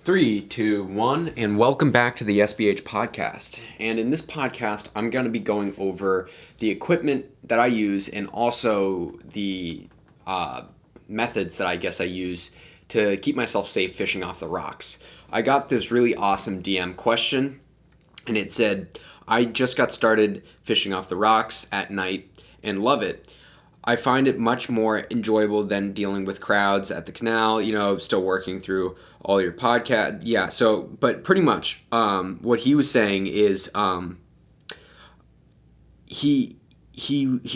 Three, two, one, and welcome back to the SBH podcast. And in this podcast, I'm going to be going over the equipment that I use and also the methods that I guess I use to keep myself safe fishing off the rocks. I got this really awesome DM question, and it said, I just got started fishing off the rocks at night and love it. I find it much more enjoyable than dealing with crowds at the canal, still working through all your podcast. Yeah, so, but pretty much what he was saying is he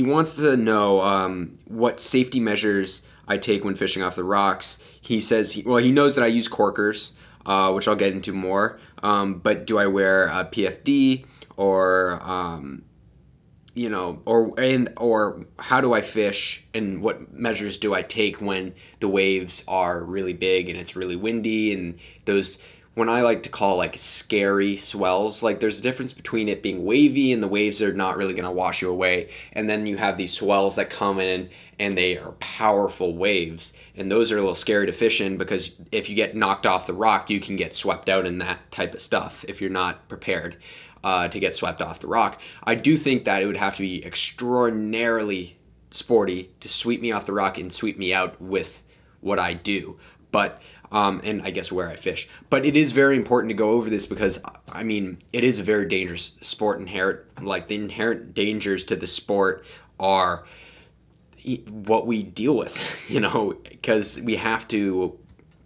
wants to know what safety measures I take when fishing off the rocks. He says, he knows that I use corkers, which I'll get into more, but do I wear a PFD or or how do I fish and what measures do I take when the waves are really big and it's really windy and those when I like to call like scary swells, like there's a difference between it being wavy and the waves are not really going to wash you away, and then you have these swells that come in and they are powerful waves, and those are a little scary to fish in because if you get knocked off the rock you can get swept out in that type of stuff if you're not prepared to get swept off the rock. I do think that it would have to be extraordinarily sporty to sweep me off the rock and sweep me out with what I do. But and I guess where I fish. But it is very important to go over this because it is a very dangerous sport. The inherent dangers to the sport are what we deal with, because we have to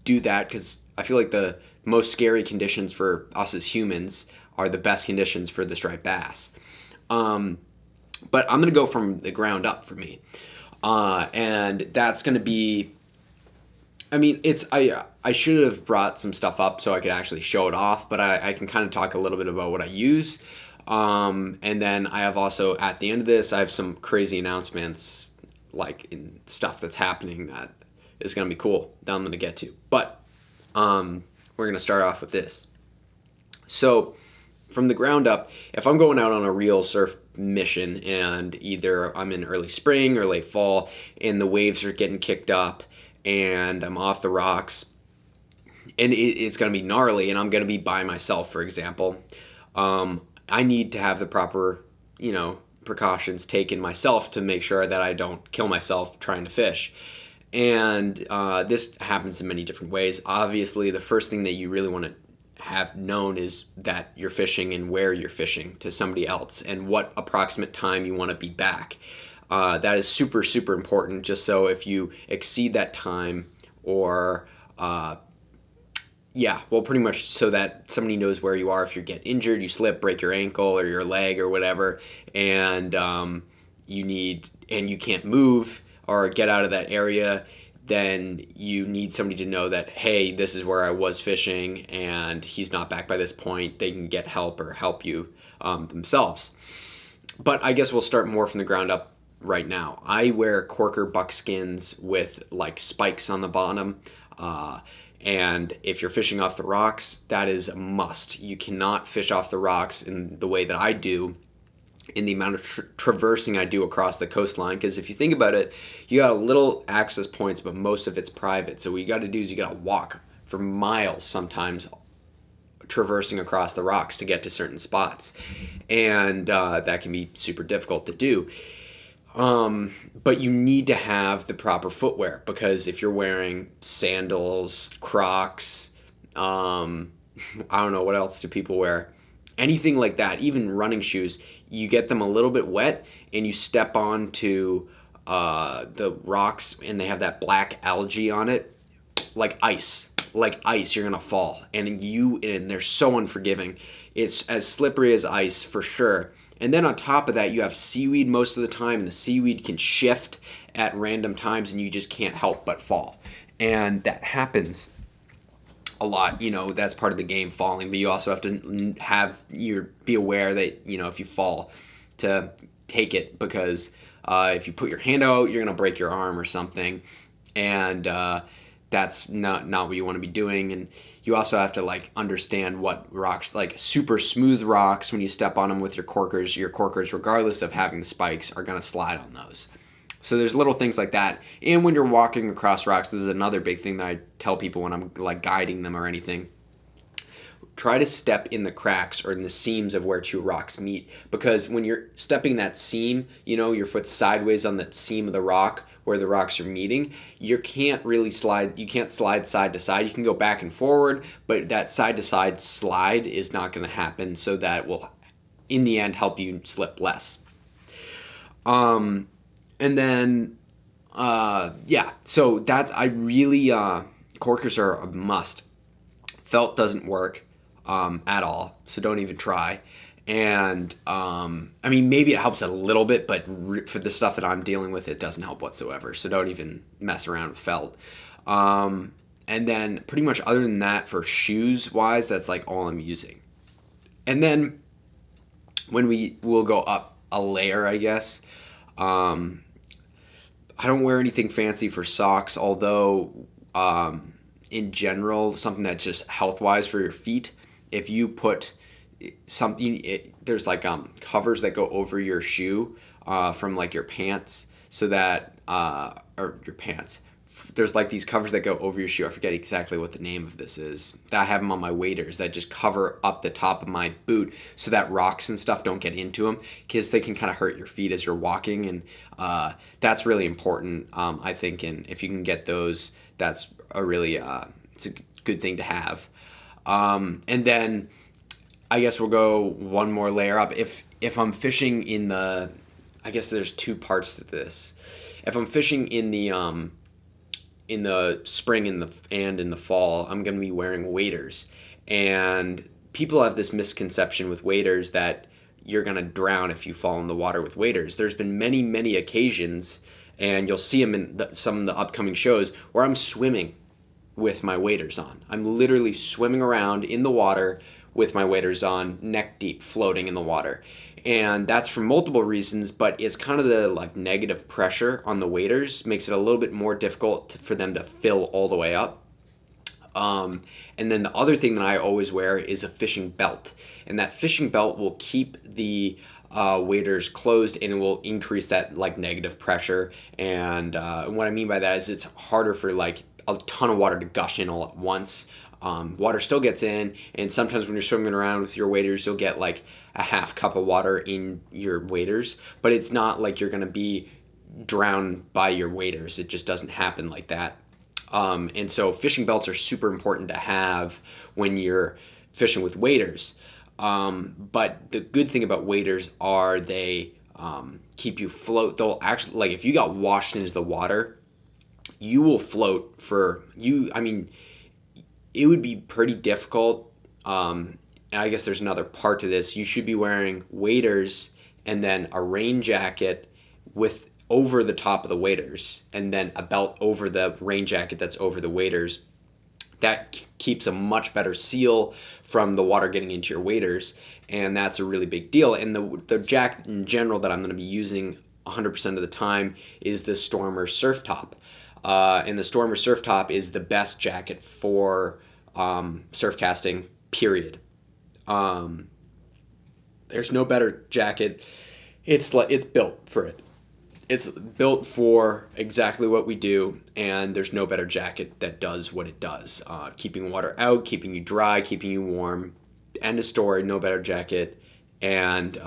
do that because I feel like the most scary conditions for us as humans are the best conditions for the striped bass. But I'm going to go from the ground up for me. And that's going to be, I should have brought some stuff up so I could actually show it off, but I can kind of talk a little bit about what I use. And then I have also, at the end of this, I have some crazy announcements, like in stuff that's happening that is going to be cool that I'm going to get to. But we're going to start off with this. So from the ground up, if I'm going out on a real surf mission and either I'm in early spring or late fall and the waves are getting kicked up and I'm off the rocks and it's going to be gnarly and I'm going to be by myself, for example, I need to have the proper, precautions taken myself to make sure that I don't kill myself trying to fish. And this happens in many different ways. Obviously, the first thing that you really want to have known is that you're fishing and where you're fishing to somebody else and what approximate time you want to be back. That is super, super important, just so if you exceed that time or pretty much so that somebody knows where you are. If you get injured, you slip, break your ankle or your leg or whatever, and you can't move or get out of that area, then you need somebody to know that, hey, this is where I was fishing and he's not back by this point. They can get help or help you themselves. But I guess we'll start more from the ground up right now. I wear corker buckskins with like spikes on the bottom. And if you're fishing off the rocks, that is a must. You cannot fish off the rocks in the way that I do, in the amount of traversing I do across the coastline, because if you think about it, you got little access points, but most of it's private. So what you got to do is you got to walk for miles sometimes, traversing across the rocks to get to certain spots, and that can be super difficult to do. But you need to have the proper footwear, because if you're wearing sandals, Crocs, I don't know, what else do people wear? Anything like that, even running shoes, you get them a little bit wet and you step onto the rocks and they have that black algae on it, like ice, you're gonna fall. And they're so unforgiving. It's as slippery as ice for sure. And then on top of that, you have seaweed most of the time, and the seaweed can shift at random times and you just can't help but fall. And that happens a lot, that's part of the game, falling, but you also have to be aware that, if you fall, to take it, because if you put your hand out, you're going to break your arm or something, and that's not what you want to be doing. And you also have to understand what rocks, like super smooth rocks, when you step on them with your corkers, regardless of having the spikes, are going to slide on those. So there's little things like that. And when you're walking across rocks, this is another big thing that I tell people when I'm guiding them or anything. try to step in the cracks or in the seams of where two rocks meet, because when you're stepping that seam, your foot's sideways on that seam of the rock where the rocks are meeting, you can't slide side to side. You can go back and forward, but that side to side slide is not going to happen, so that will in the end help you slip less. And then so that's, I really, corkers are a must. Felt doesn't work at all, so don't even try. And maybe it helps a little bit, but for the stuff that I'm dealing with, it doesn't help whatsoever, so don't even mess around with felt. And then pretty much other than that, for shoes wise, that's like all I'm using. And then when we'll go up a layer, I guess, I don't wear anything fancy for socks, although in general, something that's just health-wise for your feet, if you put something, there's like covers that go over your shoe from like your pants, so that or your pants. There's like these covers that go over your shoe. I forget exactly what the name of this is. I have them on my waders that just cover up the top of my boot so that rocks and stuff don't get into them, because they can kind of hurt your feet as you're walking, and that's really important, I think. And if you can get those, that's a really it's a good thing to have. And then I guess we'll go one more layer up. If I'm fishing I guess there's two parts to this. If I'm fishing in the spring and in the fall, I'm going to be wearing waders. And people have this misconception with waders that you're going to drown if you fall in the water with waders. There's been many, many occasions, and you'll see them in some of the upcoming shows, where I'm swimming with my waders on. I'm literally swimming around in the water with my waders on, neck deep, floating in the water. And that's for multiple reasons, but it's kind of the like negative pressure on the waders makes it a little bit more difficult for them to fill all the way up. And then the other thing that I always wear is a fishing belt, and that fishing belt will keep the waders closed, and it will increase that like negative pressure. And what I mean by that is it's harder for like a ton of water to gush in all at once. Water still gets in, and sometimes when you're swimming around with your waders, you'll get like a half cup of water in your waders, but it's not like you're going to be drowned by your waders. It just doesn't happen like that. And so fishing belts are super important to have when you're fishing with waders. But the good thing about waders are they keep you float. They'll actually, like, if you got washed into the water, you will float it would be pretty difficult. I guess there's another part to this. You should be wearing waders and then a rain jacket with over the top of the waders, and then a belt over the rain jacket that's over the waders. That keeps a much better seal from the water getting into your waders, and that's a really big deal. And the jacket in general that I'm going to be using 100% of the time is the Stormer Surf Top. And the Stormer Surf Top is the best jacket for surf casting, period. There's no better jacket. It's built for it. It's built for exactly what we do, and there's no better jacket that does what it does. Keeping water out, keeping you dry, keeping you warm. End of story, no better jacket. And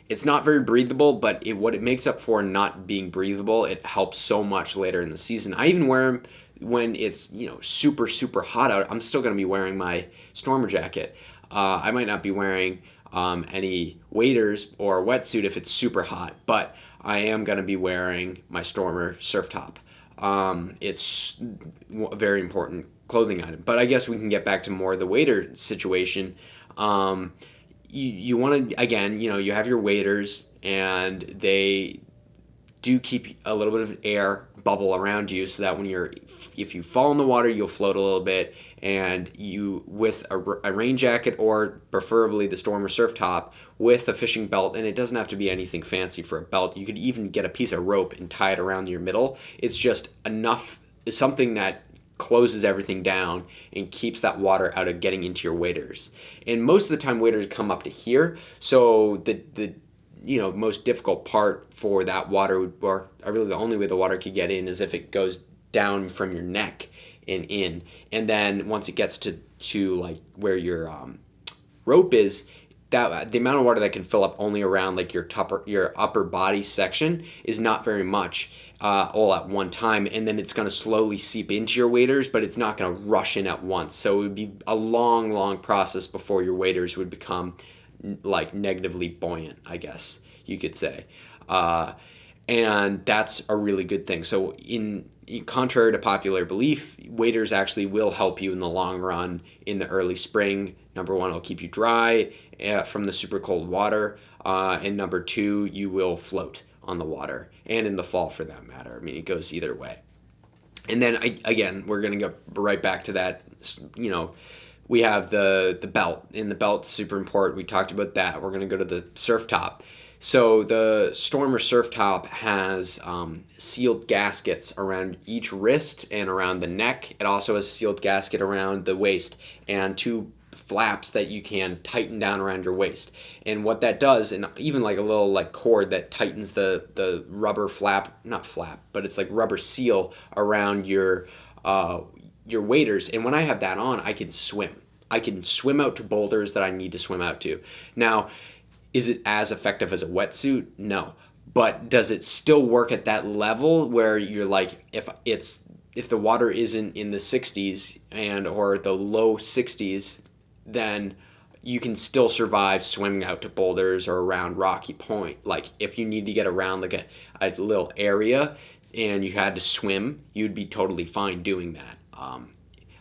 it's not very breathable, but what it makes up for not being breathable, it helps so much later in the season. I even wear them when it's super, super hot out. I'm still going to be wearing my Stormer jacket. I might not be wearing any waders or a wetsuit if it's super hot, but I am going to be wearing my Stormer Surf Top. It's a very important clothing item. But I guess we can get back to more of the wader situation. You want to, again, you have your waders, and they do keep a little bit of air bubble around you, so that if you fall in the water, you'll float a little bit. And you, with a rain jacket, or preferably the Stormer Surf Top, with a fishing belt, and it doesn't have to be anything fancy for a belt. You could even get a piece of rope and tie it around your middle. It's just enough, something that closes everything down and keeps that water out of getting into your waders. And most of the time, waders come up to here, so the most difficult part for that water, or really the only way the water could get in, is if it goes down from your neck. and in. And then once it gets to like where your rope is, that the amount of water that can fill up only around like your upper body section is not very much all at one time, and then it's going to slowly seep into your waders, but it's not going to rush in at once. So it would be a long process before your waders would become like negatively buoyant, I guess you could say. And that's a really good thing. So contrary to popular belief, waders actually will help you in the long run in the early spring. Number one, it'll keep you dry from the super cold water. And number two, you will float on the water, and in the fall for that matter. I mean, it goes either way. And then again, we're going to go right back to that, we have the belt. And the belt's super important. We talked about that. We're going to go to the surf top. So the Stormer surf top has sealed gaskets around each wrist and around the neck. It also has a sealed gasket around the waist and two flaps that you can tighten down around your waist. And what that does, and even like a little like cord that tightens the rubber not flap, but it's like rubber seal around your waders. And when I have that on, I can swim. I can swim out to boulders that I need to swim out to. Now, is it as effective as a wetsuit? No. But does it still work at that level where you're like, if the water isn't in the 60s or the low 60s, then you can still survive swimming out to boulders or around Rocky Point. Like if you need to get around like a little area and you had to swim, you'd be totally fine doing that.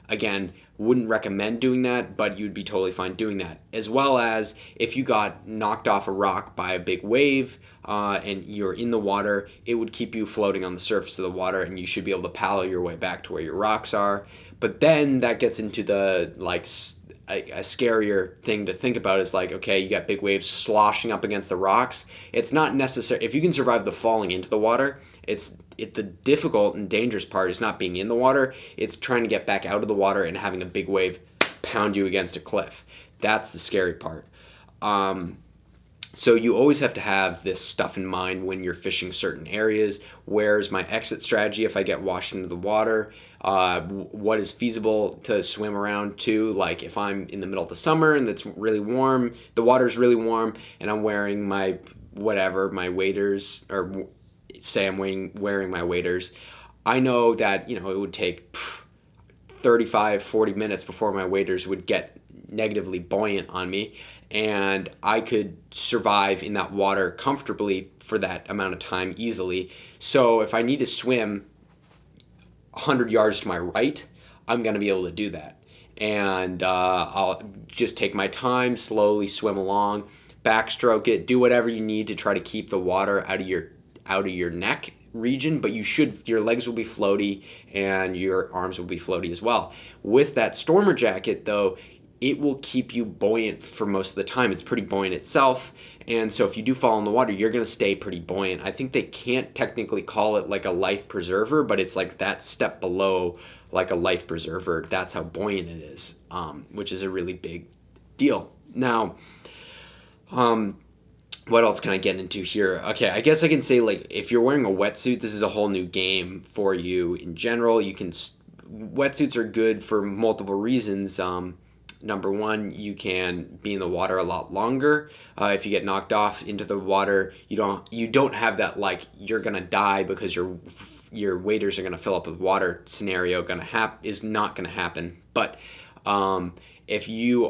Again, wouldn't recommend doing that, but you'd be totally fine doing that. As well as if you got knocked off a rock by a big wave and you're in the water, it would keep you floating on the surface of the water, and you should be able to paddle your way back to where your rocks are. But then that gets into the like a scarier thing to think about is like, okay, you got big waves sloshing up against the rocks. It's not necessary. If you can survive the falling into the water, the difficult and dangerous part is not being in the water. It's trying to get back out of the water and having a big wave pound you against a cliff. That's the scary part. So you always have to have this stuff in mind when you're fishing certain areas. Where's my exit strategy if I get washed into the water? What is feasible to swim around to? Like if I'm in the middle of the summer and it's really warm, the water's really warm, and I'm wearing my waders, or say I'm wearing my waders, I know that it would take 35-40 minutes before my waders would get negatively buoyant on me, and I could survive in that water comfortably for that amount of time easily. So if I need to swim 100 yards to my right, I'm going to be able to do that. And I'll just take my time, slowly swim along, backstroke it, do whatever you need to try to keep the water out of your neck region, but your legs will be floaty and your arms will be floaty as well. With that Stormer jacket though, it will keep you buoyant for most of the time. It's pretty buoyant itself, and so if you do fall in the water, you're going to stay pretty buoyant. I think they can't technically call it like a life preserver, but it's like that step below like a life preserver. That's how buoyant it is, which is a really big deal. Now, what else can I get into here? Okay, I guess I can say like if you're wearing a wetsuit, this is a whole new game for you in general. Wetsuits are good for multiple reasons. Number one, you can be in the water a lot longer. If you get knocked off into the water, you don't have that like you're gonna die because your waders are gonna fill up with water scenario is not gonna happen. But if you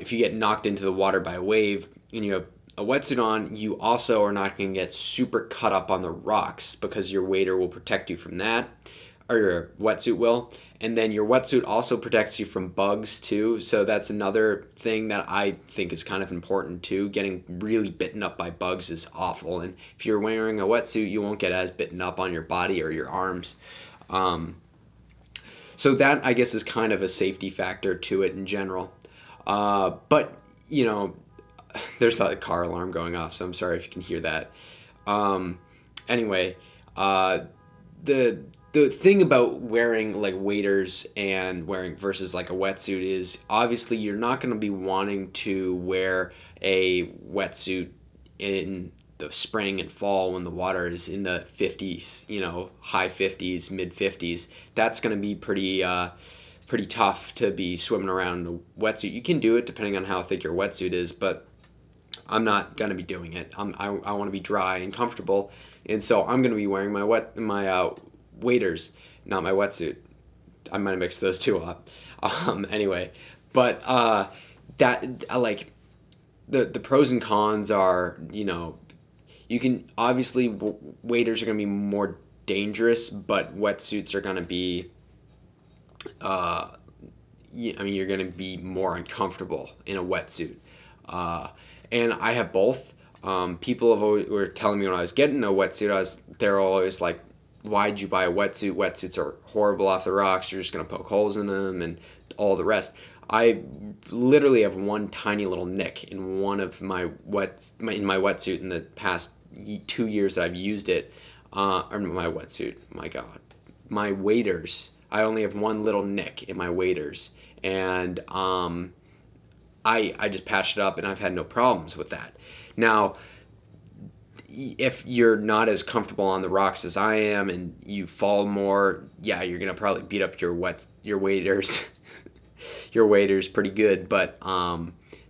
get knocked into the water by a wave and you have a wetsuit on, you also are not going to get super cut up on the rocks because your wader will protect you from that, or your wetsuit will. And then your wetsuit also protects you from bugs too. So that's another thing that I think is kind of important too. Getting really bitten up by bugs is awful. And if you're wearing a wetsuit, you won't get as bitten up on your body or your arms. So that, I guess, is kind of a safety factor to it in general. But, there's a car alarm going off, so I'm sorry if you can hear that. Anyway, the thing about wearing like waders and wearing versus like a wetsuit is obviously you're not going to be wanting to wear a wetsuit in the spring and fall when the water is in the 50s, high 50s, mid 50s. That's going to be pretty tough to be swimming around in a wetsuit. You can do it depending on how thick your wetsuit is, but I'm not going to be doing it. I want to be dry and comfortable, and so I'm going to be wearing my waders, not my wetsuit. I might have mixed those two up. Anyway, but that I like the pros and cons are, you can obviously waders are going to be more dangerous, but wetsuits are going to be you're going to be more uncomfortable in a wetsuit. And I have both. People were telling me when I was getting a wetsuit, they're always like, "Why'd you buy a wetsuit? Wetsuits are horrible off the rocks. You're just going to poke holes in them and all the rest." I literally have one tiny little nick in one of my wetsuit in the past 2 years that I've used it. Or my wetsuit, my God, my waders. I only have one little nick in my waders, and I just patched it up, and I've had no problems with that. Now, if you're not as comfortable on the rocks as I am, and you fall more, yeah, you're gonna probably beat up your waders. Your waders pretty good, but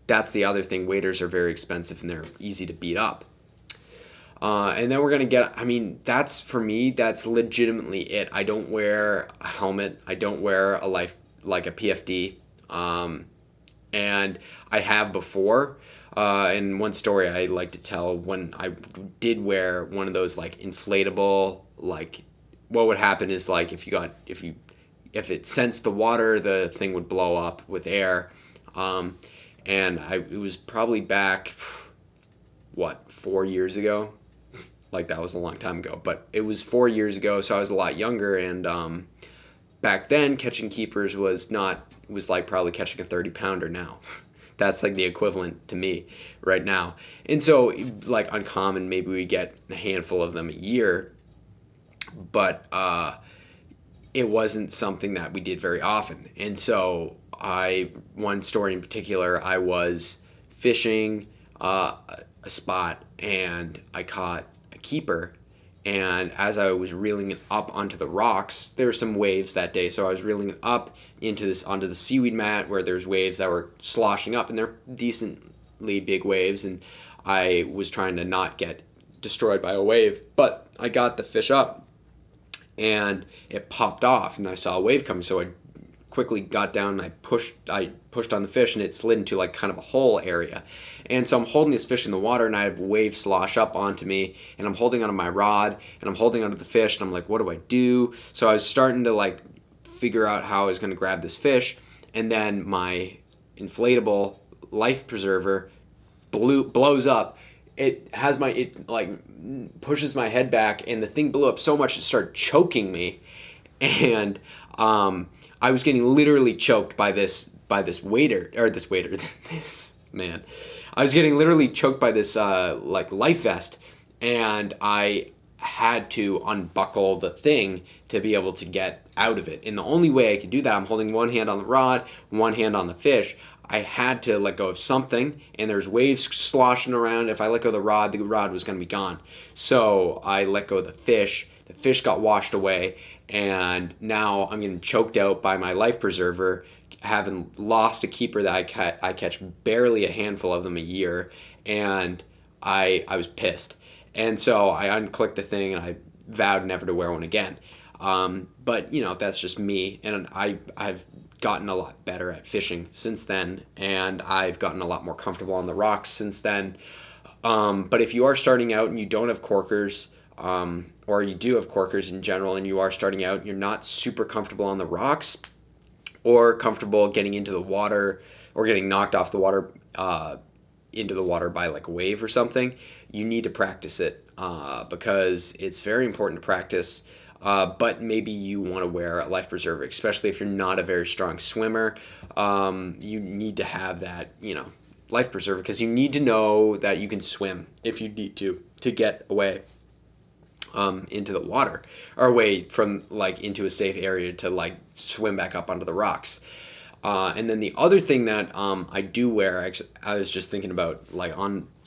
that's the other thing. Waders are very expensive and they're easy to beat up. And then we're gonna that's for me. That's legitimately it. I don't wear a helmet. I don't wear a PFD. And I have before. And one story I like to tell, when I did wear one of those inflatable, what would happen is if it sensed the water, the thing would blow up with air. It was probably back, 4 years ago? That was a long time ago, but it was 4 years ago, so I was a lot younger, and back then catching keepers was probably catching a 30-pounder now. That's the equivalent to me right now. And so uncommon, maybe we get a handful of them a year, but it wasn't something that we did very often. And so one story in particular, I was fishing a spot and I caught a keeper. And as I was reeling it up onto the rocks, there were some waves that day. So I was reeling it up onto the seaweed mat where there's waves that were sloshing up, and they're decently big waves. And I was trying to not get destroyed by a wave, but I got the fish up and it popped off, and I saw a wave coming, so I quickly got down and I pushed on the fish, and it slid into kind of a hole area. And so I'm holding this fish in the water, and I have waves slosh up onto me, and I'm holding onto my rod, and I'm holding onto the fish, and I'm like, what do I do? So I was starting to figure out how I was going to grab this fish, and then my inflatable life preserver blows up. It pushes my head back, and the thing blew up so much it started choking me, and I was getting literally choked by this waiter. This man. I was getting literally choked by this life vest, and I had to unbuckle the thing to be able to get out of it. And the only way I could do that, I'm holding one hand on the rod, one hand on the fish. I had to let go of something, and there's waves sloshing around. If I let go of the rod was going to be gone. So I let go of the fish. The fish got washed away, and now I'm getting choked out by my life preserver, having lost a keeper that I catch barely a handful of them a year, and I was pissed. And so I unclicked the thing, and I vowed never to wear one again. But that's just me, and I've gotten a lot better at fishing since then, and I've gotten a lot more comfortable on the rocks since then. But if you are starting out and you don't have corkers, or you do have corkers in general, and you are starting out, you're not super comfortable on the rocks, or comfortable getting into the water, or getting knocked off the water into the water by a wave or something, you need to practice it, because it's very important to practice. But maybe you want to wear a life preserver, especially if you're not a very strong swimmer. You need to have that, life preserver, because you need to know that you can swim if you need to get away into the water, or away from into a safe area to swim back up onto the rocks. And then the other thing that I do wear, I was just thinking about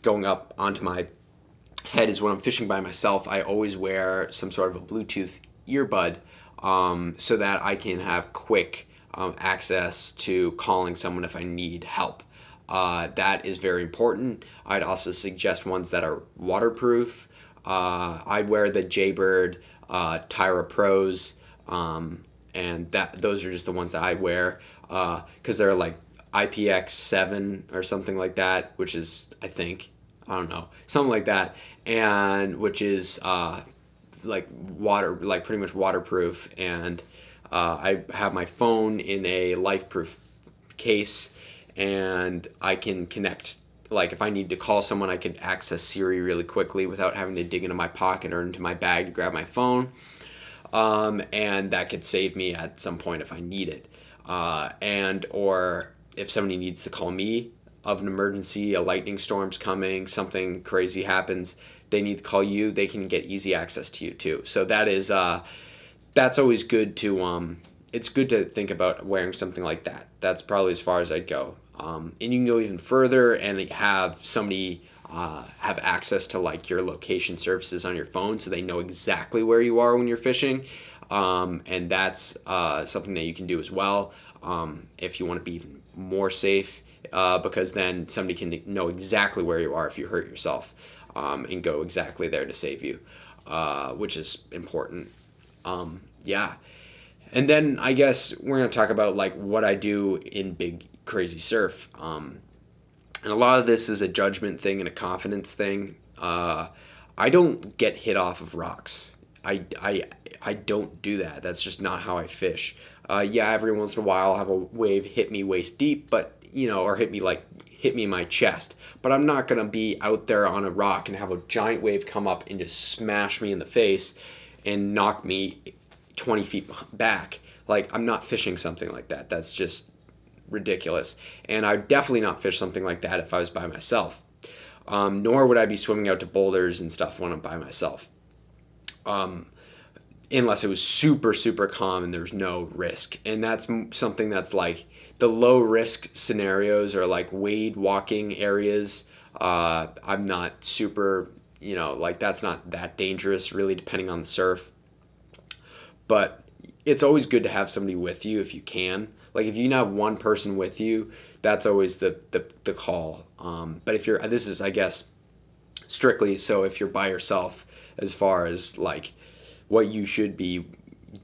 going up onto my head is when I'm fishing by myself, I always wear some sort of a Bluetooth earbud, so that I can have quick access to calling someone if I need help. That is very important. I'd also suggest ones that are waterproof. I wear the Jaybird Tyra Pros, and those are just the ones that I wear, because they're like IPX7 or something like that, which is, I think, I don't know, something like that, and which is like like pretty much waterproof. And I have my phone in a life-proof case, and I can connect. Like if I need to call someone, I can access Siri really quickly without having to dig into my pocket or into my bag to grab my phone. And that could save me at some point if I need it. And or if somebody needs to call me of an emergency, a lightning storm's coming, something crazy happens, they need to call you, they can get easy access to you too. So that's always good to it's good to think about wearing something like that. That's probably as far as I'd go. And you can go even further and have somebody have access to like your location services on your phone, so they know exactly where you are when you're fishing. And that's something that you can do as well, if you want to be even more safe, because then somebody can know exactly where you are if you hurt yourself, and go exactly there to save you, which is important. Yeah. And then I guess we're going to talk about like what I do in big crazy surf. And a lot of this is a judgment thing and a confidence thing. I don't get hit off of rocks. I don't do that. That's just not how I fish. Yeah, every once in a while I'll have a wave hit me waist deep, but or hit me in my chest. But I'm not gonna be out there on a rock and have a giant wave come up and just smash me in the face and knock me 20 feet back. Like, I'm not fishing something like that. That's just ridiculous. And I'd definitely not fish something like that if I was by myself. Nor would I be swimming out to boulders and stuff when I'm by myself. Unless it was super, super calm and there's no risk. And that's something that's like the low risk scenarios are like wade walking areas. I'm not super, like that's not that dangerous really, depending on the surf. But it's always good to have somebody with you if you can. Like if you can have one person with you, that's always the call. But if this is, I guess, strictly so if you're by yourself, as far as like what you should be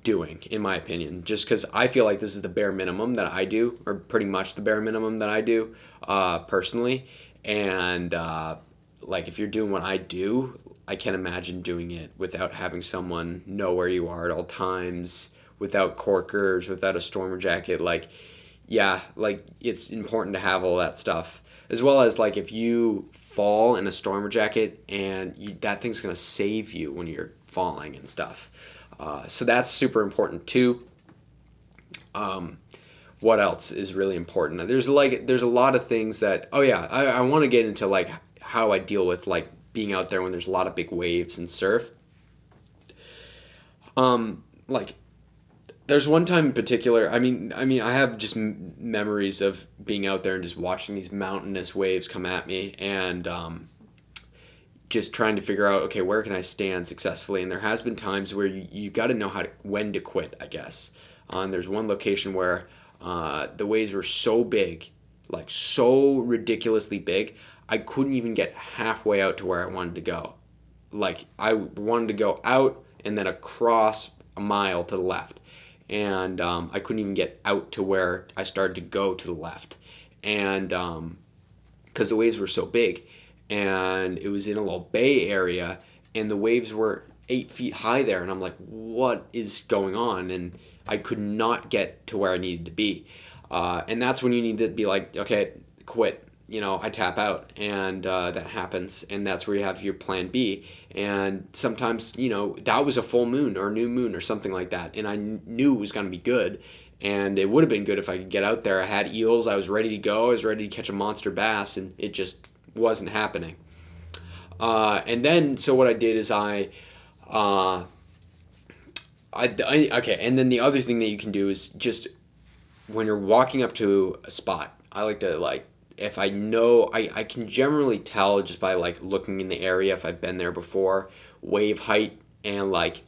doing, in my opinion, just because I feel like this is the bare minimum that I do, or pretty much the bare minimum that I do, personally. And like if you're doing what I do, I can't imagine doing it without having someone know where you are at all times, without corkers, without a stormer jacket. Like, yeah, like it's important to have all that stuff, as well as like if you fall in a stormer jacket and that thing's gonna save you when you're falling and stuff. So that's super important too. What else is really important? There's a lot of things that, oh yeah, I want to get into like how I deal with like being out there when there's a lot of big waves and surf. Like there's one time in particular. I have just memories of being out there and just watching these mountainous waves come at me, and just trying to figure out, okay, where can I stand successfully? And there has been times where you got to know when to quit, I guess. And there's one location where the waves were so big, like so ridiculously big, I couldn't even get halfway out to where I wanted to go. Like I wanted to go out and then across a mile to the left, and I couldn't even get out to where I started to go to the left, and because the waves were so big, and it was in a little bay area, and the waves were 8 feet high there, and I'm like, what is going on? And I could not get to where I needed to be, and that's when you need to be like, okay, quit. I tap out, and that happens, and that's where you have your plan B. And sometimes, that was a full moon or a new moon or something like that, and I knew it was going to be good, and it would have been good if I could get out there. I had eels, I was ready to go, I was ready to catch a monster bass, and it just wasn't happening. And then, so what I did is okay, and then the other thing that you can do is just when you're walking up to a spot, I like to if I know, I can generally tell just by like looking in the area if I've been there before, wave height and like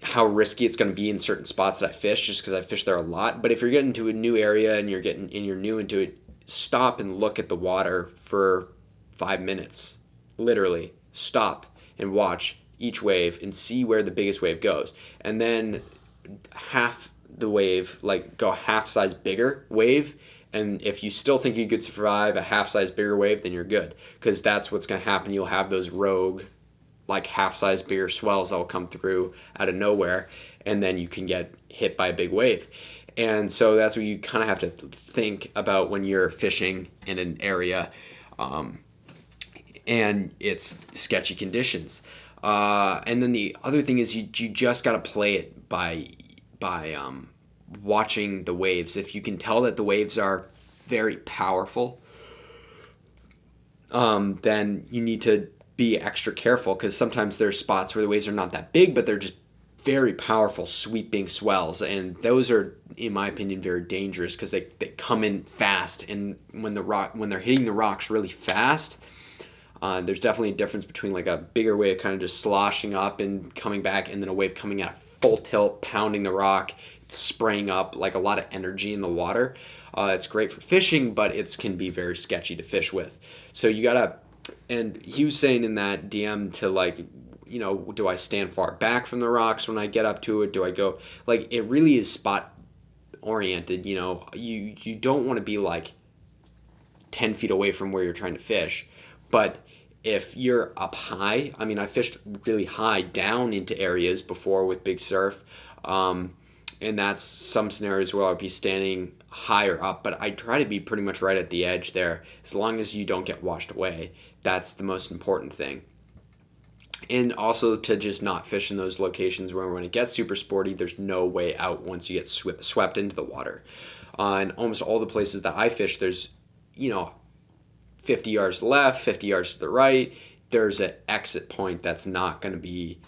how risky it's going to be in certain spots that I fish, just because I fish there a lot. But if you're getting to a new area and you're new into it, stop and look at the water for 5 minutes. Literally, stop and watch each wave and see where the biggest wave goes, and then half the wave, like go half size bigger wave. And if you still think you could survive a half size bigger wave, then you're good, because that's what's going to happen. You'll have those rogue like half size bigger swells that will come through out of nowhere, and then you can get hit by a big wave. And so that's what you kind of have to think about when you're fishing in an area, and it's sketchy conditions. And then the other thing is you just got to play it by watching the waves. If you can tell that the waves are very powerful, then you need to be extra careful, because sometimes there's spots where the waves are not that big, but they're just very powerful sweeping swells, and those are, in my opinion, very dangerous, because they come in fast, and when they're hitting the rocks really fast, there's definitely a difference between like a bigger wave kind of just sloshing up and coming back, and then a wave coming at full tilt, pounding the rock, spraying up like a lot of energy in the water. It's great for fishing, but it can be very sketchy to fish with. So you gotta, and he was saying in that DM to like, do I stand far back from the rocks when I get up to it? Do I go, like, it really is spot oriented. You don't want to be like 10 feet away from where you're trying to fish. But if you're up high, I mean, I fished really high down into areas before with big surf. And that's some scenarios where I'll be standing higher up, but I try to be pretty much right at the edge there, as long as you don't get washed away. That's the most important thing. And also to just not fish in those locations where when it gets super sporty, there's no way out once you get swept into the water. And almost all the places that I fish, there's, 50 yards left, 50 yards to the right, there's an exit point that's not going to be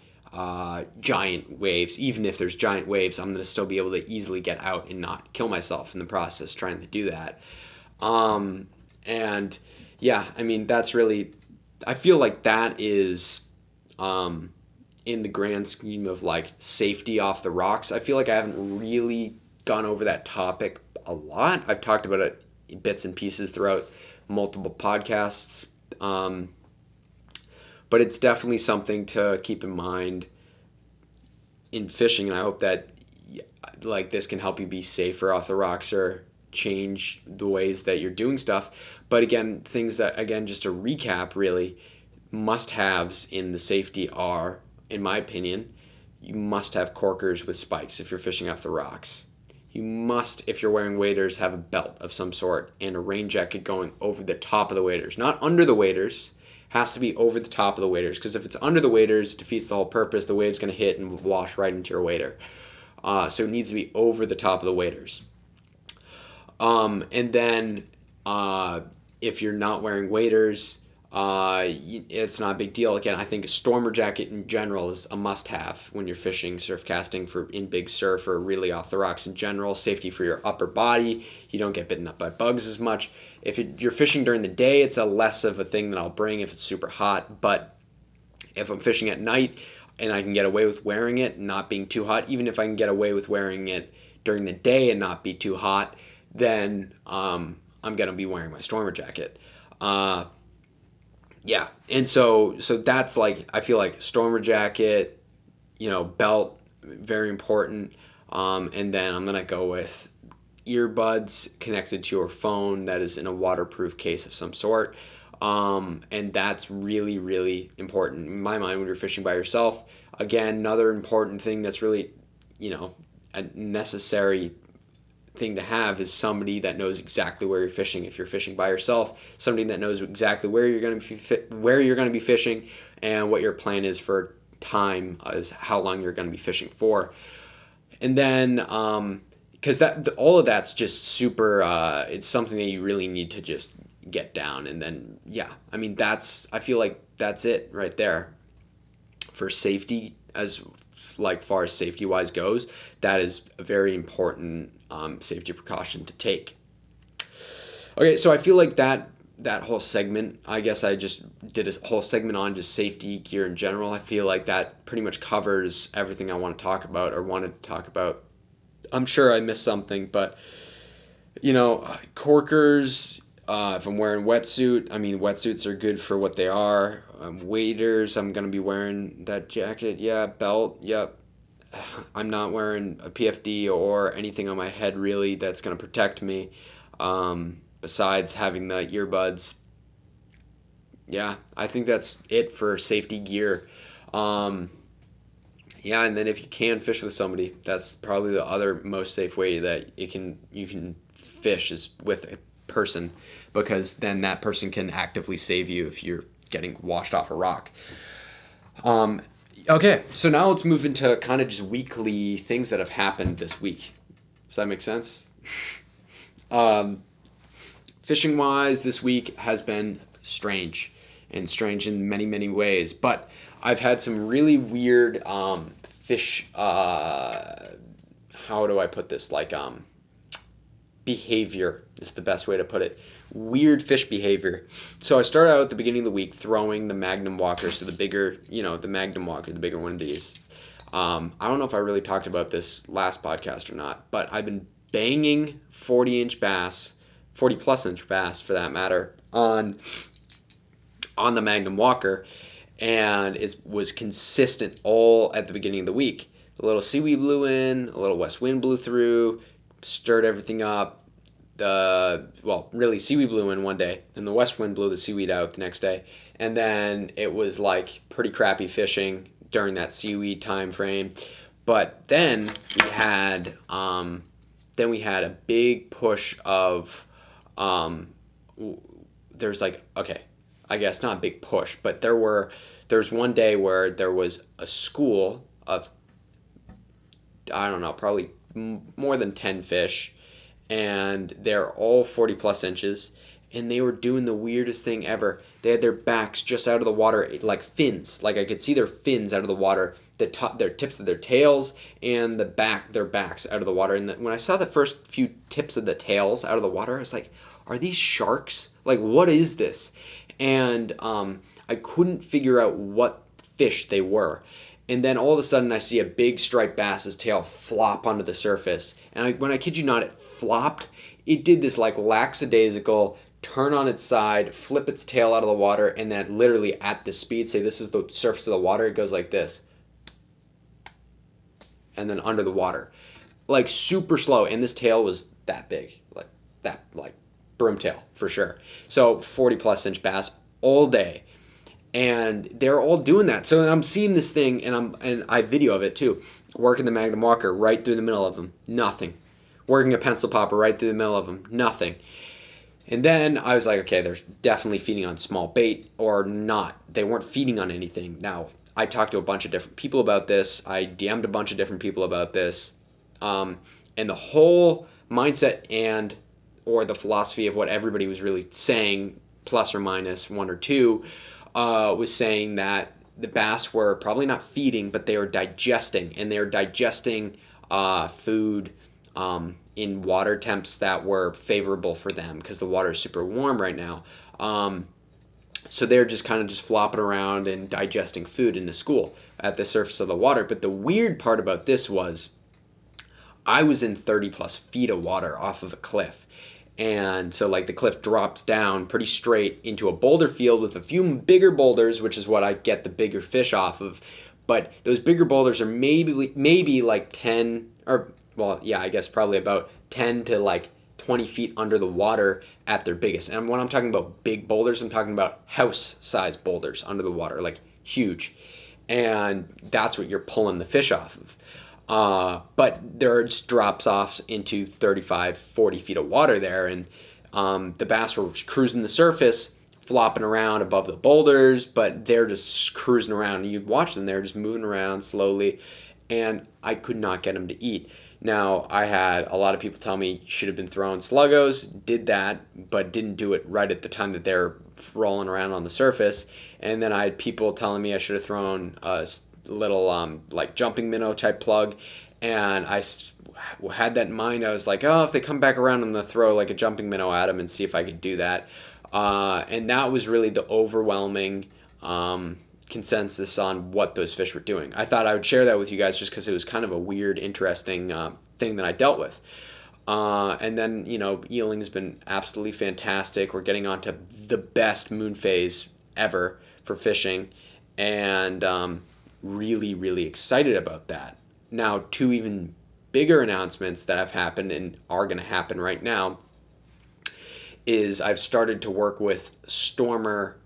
giant waves. Even if there's giant waves, I'm going to still be able to easily get out and not kill myself in the process trying to do that. And yeah, I mean, that's really, I feel like that is, in the grand scheme of like safety off the rocks, I feel like I haven't really gone over that topic a lot. I've talked about it in bits and pieces throughout multiple podcasts. But it's definitely something to keep in mind in fishing, and I hope that like this can help you be safer off the rocks or change the ways that you're doing stuff. But again, things that, again, just to recap, really must-haves in the safety are, in my opinion, you must have corkers with spikes if you're fishing off the rocks. You must, if you're wearing waders, have a belt of some sort and a rain jacket going over the top of the waders, not under the waders. Has to be over the top of the waders, because if it's under the waders, it defeats the whole purpose. The wave's going to hit and wash right into your wader. So it needs to be over the top of the waders. And then if you're not wearing waders, it's not a big deal. Again, I think a stormer jacket in general is a must-have when you're fishing, surf casting in big surf or really off the rocks in general. Safety for your upper body. You don't get bitten up by bugs as much. If you're fishing during the day, it's a less of a thing that I'll bring if it's super hot. But if I'm fishing at night and I can get away with wearing it not being too hot, even if I can get away with wearing it during the day and not be too hot, then I'm going to be wearing my stormer jacket. Yeah, and so that's like, I feel like stormer jacket, belt, very important. And then I'm going to go with earbuds connected to your phone that is in a waterproof case of some sort. And that's really, really important in my mind when you're fishing by yourself. Again, another important thing that's really, a necessary thing to have is somebody that knows exactly where you're fishing. If you're fishing by yourself, somebody that knows exactly where you're going to be fishing and what your plan is for time, is how long you're going to be fishing for. And then because all of that's just super, it's something that you really need to just get down. And then, yeah, I mean, I feel like that's it right there for safety. As like far as safety wise goes, that is a very important safety precaution to take. Okay, so I feel like that whole segment, I guess I just did a whole segment on just safety gear in general. I feel like that pretty much covers everything I want to talk about or wanted to talk about. I'm sure I missed something, but corkers. If I'm wearing wetsuit, I mean wetsuits are good for what they are. Waders, I'm gonna be wearing that jacket. Yeah, belt. Yep. I'm not wearing a PFD or anything on my head really that's gonna protect me. Besides having the earbuds. Yeah, I think that's it for safety gear. Um, yeah, and then if you can fish with somebody, that's probably the other most safe way that you can fish is with a person, because then that person can actively save you if you're getting washed off a rock. Um, okay, so now let's move into kind of just weekly things that have happened this week. Does that make sense? Um, Fishing wise, this week has been strange, and strange in many, many ways. But I've had some really weird fish. How do I put this? Like behavior is the best way to put it. Weird fish behavior. So I started out at the beginning of the week throwing the Magnum Walker, so the bigger, the Magnum Walker, the bigger one of these. I don't know if I really talked about this last podcast or not, but I've been banging 40-inch bass, 40 plus inch bass for that matter, on the Magnum Walker, and it was consistent all at the beginning of the week. A little seaweed blew in, a little west wind blew through, stirred everything up. Really, seaweed blew in one day, and the west wind blew the seaweed out the next day, and then it was like pretty crappy fishing during that seaweed time frame. But then we had a big push of there's like, okay, I guess not a big push, but there's one day where there was a school of, I don't know, probably more than 10 fish, and they're all 40 plus inches, and they were doing the weirdest thing ever. They had their backs just out of the water, like fins. Like I could see their fins out of the water, their tips of their tails, and their backs out of the water. And when I saw the first few tips of the tails out of the water, I was like, are these sharks? Like, what is this? And I couldn't figure out what fish they were. And then all of a sudden, I see a big striped bass's tail flop onto the surface. And when I kid you not, it flopped. It did this like lackadaisical turn on its side, flip its tail out of the water, and then literally at the speed, say this is the surface of the water, it goes like this. And then under the water. Like super slow. And this tail was that big. Like broom tail for sure. So 40 plus inch bass all day. And they're all doing that. So I'm seeing this thing, and I video of it too. Working the Magnum Walker right through the middle of them, nothing. Working a pencil popper right through the middle of them, nothing. And then I was like, okay, they're definitely feeding on small bait or not. They weren't feeding on anything. Now, I talked to a bunch of different people about this. I DM'd a bunch of different people about this. And the whole mindset or the philosophy of what everybody was really saying, plus or minus one or two, was saying that the bass were probably not feeding, but they were digesting, and they were digesting food in water temps that were favorable for them because the water is super warm right now. So they're just kind of just flopping around and digesting food in the school at the surface of the water. But the weird part about this was I was in 30 plus feet of water off of a cliff. And so like the cliff drops down pretty straight into a boulder field with a few bigger boulders, which is what I get the bigger fish off of. But those bigger boulders are maybe like 10 or, well, yeah, I guess probably about 10 to like 20 feet under the water at their biggest. And when I'm talking about big boulders, I'm talking about house-sized boulders under the water, like huge. And that's what you're pulling the fish off of. But there are just drops off into 35, 40 feet of water there. And the bass were cruising the surface, flopping around above the boulders, but they're just cruising around. And you'd watch them, they're just moving around slowly. And I could not get them to eat. Now, I had a lot of people tell me should have been throwing sluggos, did that, but didn't do it right at the time that they're rolling around on the surface. And then I had people telling me I should have thrown a little like jumping minnow type plug, and had that in mind. I was like, oh, if they come back around, I'm gonna throw like a jumping minnow at them and see if I could do that. And that was really the overwhelming consensus on what those fish were doing. I thought I would share that with you guys just because it was kind of a weird, interesting thing that I dealt with. And then, eeling has been absolutely fantastic. We're getting on to the best moon phase ever for fishing, and really, really excited about that. Now, two even bigger announcements that have happened and are going to happen right now is I've started to work with Stormer,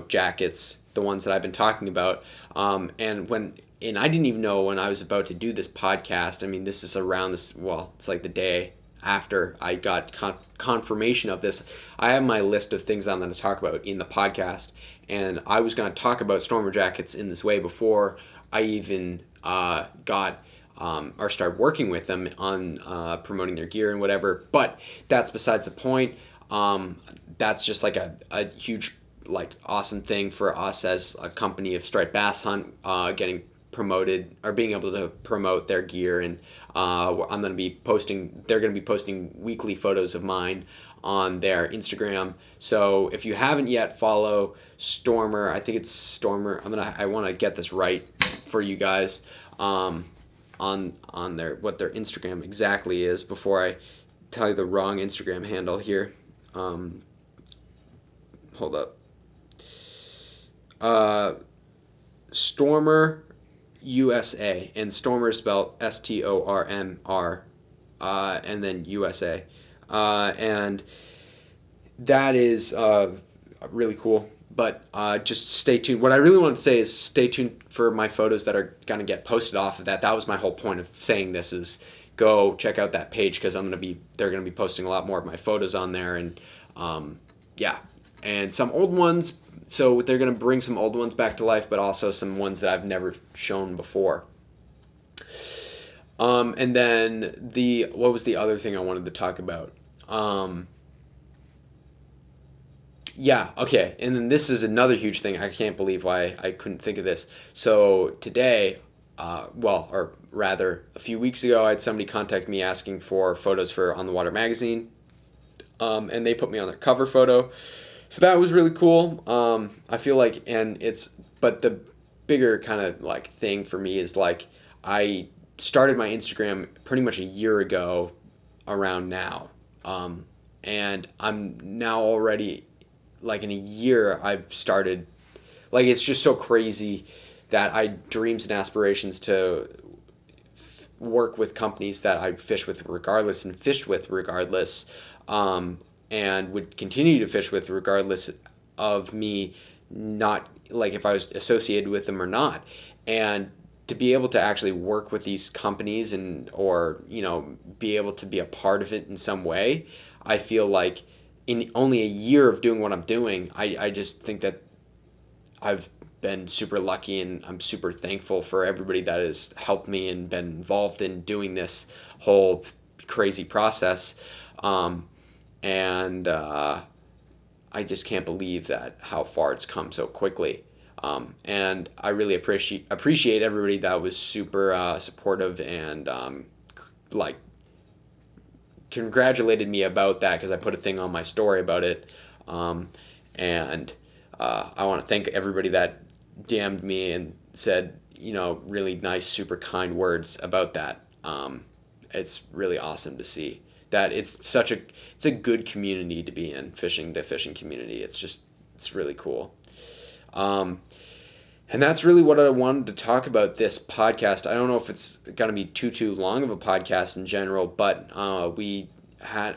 jackets, the ones that I've been talking about. And I didn't even know when I was about to do this podcast. I mean, this is around this. Well, it's like the day after I got confirmation of this. I have my list of things I'm going to talk about in the podcast, and I was going to talk about Stormer jackets in this way before I even got or started working with them on promoting their gear and whatever. But that's besides the point. That's just like a huge, like, awesome thing for us as a company of striped bass hunt, getting promoted or being able to promote their gear. And I'm going to be posting, they're going to be posting weekly photos of mine on their Instagram. So if you haven't yet, follow Stormer. I think it's Stormer. I want to get this right for you guys, on their, what their Instagram exactly is before I tell you the wrong Instagram handle here. Hold up. Stormer USA, and Stormer is spelled STORMR, and then USA, and that is really cool. But just stay tuned. What I really want to say is stay tuned for my photos that are gonna get posted off of that. That was my whole point of saying this, is go check out that page, because they're gonna be posting a lot more of my photos on there, and yeah, and some old ones. So they're going to bring some old ones back to life, but also some ones that I've never shown before. And then what was the other thing I wanted to talk about? Yeah, okay. And then this is another huge thing. I can't believe why I couldn't think of this. So today, or rather a few weeks ago, I had somebody contact me asking for photos for On the Water magazine. And they put me on their cover photo. So that was really cool. I feel like, but the bigger kind of like thing for me is, like, I started my Instagram pretty much a year ago around now. And I'm now already, like, in a year I've started, like, it's just so crazy that I dreams and aspirations to work with companies that I fish with regardless and fished with regardless. And would continue to fish with regardless of me, not, like, if I was associated with them or not. And to be able to actually work with these companies or be able to be a part of it in some way, I feel like in only a year of doing what I'm doing, I just think that I've been super lucky, and I'm super thankful for everybody that has helped me and been involved in doing this whole crazy process. And I just can't believe that how far it's come so quickly. And I really appreciate everybody that was super supportive and like congratulated me about that, because I put a thing on my story about it. And I want to thank everybody that DM'd me and said, really nice, super kind words about that. It's really awesome to see that it's a good community to be in, the fishing community. It's really cool. And that's really what I wanted to talk about this podcast. I don't know if it's going to be too long of a podcast in general, but we had,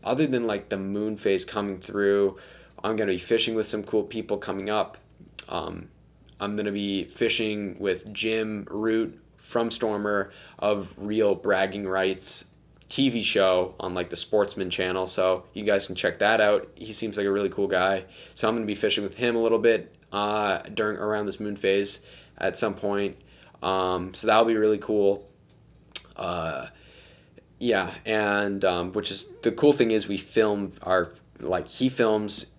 other than like the moon phase coming through, I'm going to be fishing with some cool people coming up. I'm going to be fishing with Jim Root from Stormer of Real Bragging Rights TV show on like the Sportsman channel, so you guys can check that out. He seems like a really cool guy, so I'm going to be fishing with him a little bit around this moon phase at some point. So that'll be really cool. Which is the cool thing is he films,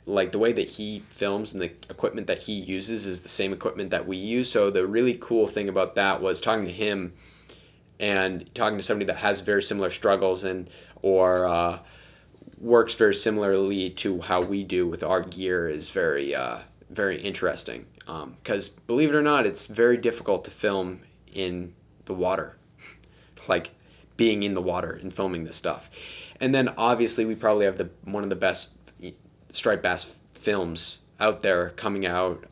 like, the way that he films and the equipment that he uses is the same equipment that we use. So the really cool thing about that was talking to him and talking to somebody that has very similar struggles and or works very similarly to how we do with our gear is very interesting. Because believe it or not, it's very difficult to film in the water, like being in the water and filming this stuff. And then obviously we probably have one of the best striped bass films out there coming out.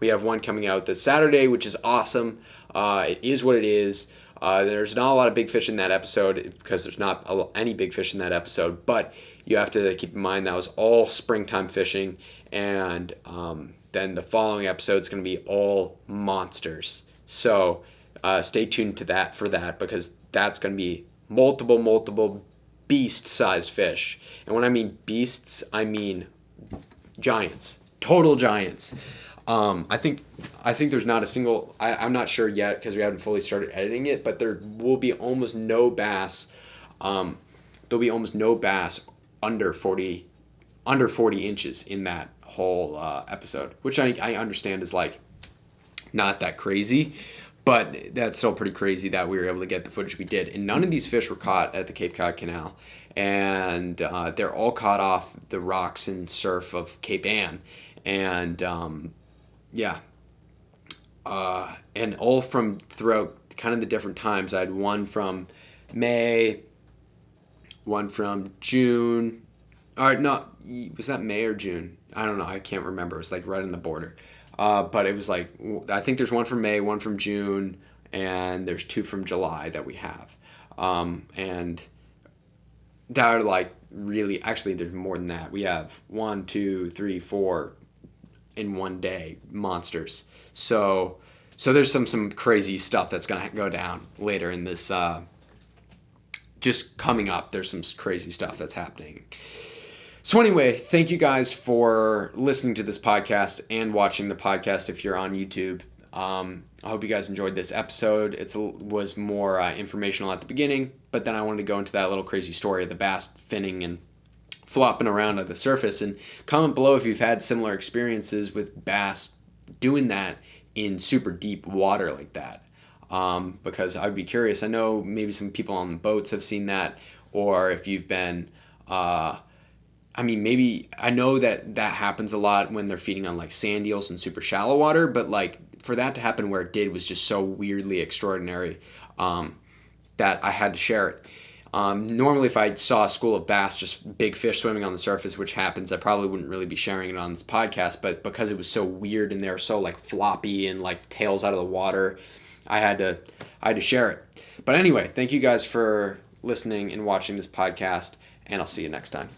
We have one coming out this Saturday, which is awesome. It is what it is. There's not a lot of big fish in that episode because there's not any big fish in that episode, but you have to keep in mind that was all springtime fishing, and then the following episode is going to be all monsters. So stay tuned to that for that, because that's going to be multiple beast-sized fish. And when I mean beasts, I mean giants, total giants. I think there's not a single. I'm not sure yet because we haven't fully started editing it, but there will be almost no bass. There'll be almost no bass under 40 inches in that whole episode, which I understand is like not that crazy, but that's still pretty crazy that we were able to get the footage we did. And none of these fish were caught at the Cape Cod Canal, and they're all caught off the rocks and surf of Cape Ann, and and all from throughout kind of the different times. I had one from May, one from June. All right, no, was that May or June? I don't know. I can't remember. It was like right on the border. But it was like, I think there's one from May, one from June, and there's two from July that we have. And that are like really, actually, there's more than that. We have 1, 2, 3, 4 in one day monsters. So there's some crazy stuff that's gonna go down later in this. Just coming up, there's some crazy stuff that's happening. So anyway, thank you guys for listening to this podcast and watching the podcast if you're on YouTube. I hope you guys enjoyed this episode. It was more informational at the beginning, but then I wanted to go into that little crazy story of the bass finning and flopping around at the surface. And comment below if you've had similar experiences with bass doing that in super deep water like that. Because I'd be curious. I know maybe some people on the boats have seen that, or if you've been, maybe I know that happens a lot when they're feeding on like sand eels in super shallow water, but like for that to happen where it did was just so weirdly extraordinary, that I had to share it. Normally if I saw a school of bass, just big fish swimming on the surface, which happens, I probably wouldn't really be sharing it on this podcast, but because it was so weird and they're so like floppy and like tails out of the water, I had to share it. But anyway, thank you guys for listening and watching this podcast, and I'll see you next time.